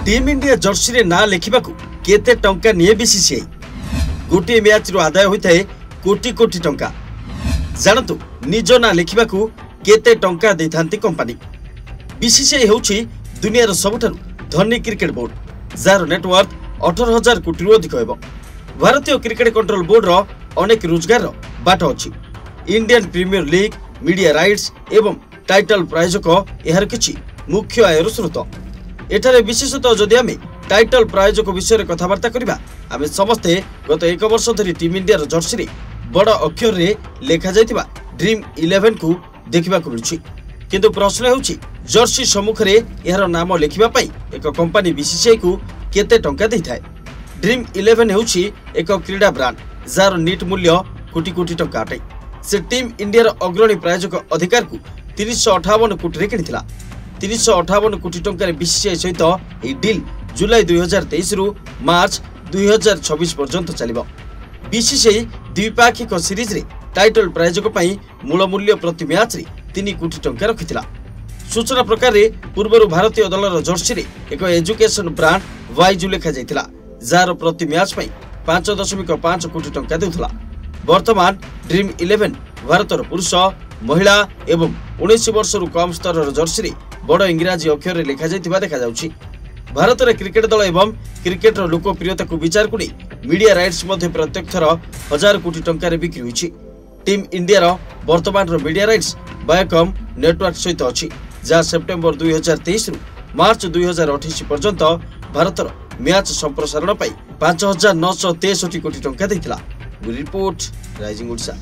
Team India Jersey रे ना लेखिबाकू केते टंका निये बीसीसीआई। गोटे मैच रो आदाय होइथाय कोटी कोटी टंका। जानतु निज ना लेखिबाकू केते टंका देथांती कंपनी। बीसीसीआई हेउछि दुनियार सबुठारु धनी क्रिकेट बोर्ड जार नेटवर्थ 18,000 कोटी रु अधिक हेबो। भारतीय क्रिकेट कंट्रोल बोर्ड रो अनेक रोजगार बाट अछि। Indian Premier League, media rights एवं टाइटल प्रायोजक एहार किछि मुख्य आयर स्रोत। एठारे विशेषतः जदि आमे टाइटल प्रायोजक विषय रे कथाबार्ता करिबा, आमे समस्ते गत 1 वर्ष धरि टीम इंडिया रो जर्सी रे बड़ अक्षर रे लेखा जायतिबा ड्रीम 11 को देखिबा को मिलछि। किंतु प्रश्न हेउछि जर्सी सम्मुख रे एहार नाम लेखिबा पई एक कंपनी बीसीसीआई को केते टंका दैथाय। ड्रीम 11 हेउछि एक क्रीडा ब्रांड जार नीट मूल्य कोटी कोटी टंका अटे। से टीम इंडिया रो अग्रणी प्रायोजक अधिकार को 358 कोटी रे किनिथिला। 358 कोटी टंका बीसीसीआई सहित ए डील जुलाई 2023 रु मार्च 2026 पर्यंत चलिबो। बीसीसीआई द्विपाक्षिक सीरीज रे टाइटल प्रायोजक पई मूल मूल्य प्रति मैच रे 3 कोटी टंका रखिथिला। सूचना प्रकार रे पूर्वरु भारतीय दलर जर्सी रे एक एजुकेशन ब्रांड वाइजु लेखा जायतिला जार प्रति मैच पई 5.5 कोटी टंका देउथला। वर्तमान ड्रीम 11 भारतर पुरुष, महिला एवं 19 वर्ष रु कम स्तर जर्सी रे बड़ इंग्राजी अक्षर रे लेखा जायतिबा देखा जाउछि। भारत रे क्रिकेट दल एवं क्रिकेट रो लोकप्रियता को विचार को मीडिया राइट्स मध्य प्रत्येक थर 1000 कोटी टंका रे बिक्री होइछि। टीम इंडिया रो वर्तमान रो मीडिया राइट्स बायोकॉम नेटवर्क सहित अछि, जा सेप्टेम्बर 2023 रु मार्च 2028 पर्यंत भारतर मैच संप्रसारण पई 5,963 कोटी टंका दैथिला। Report rising Odisha.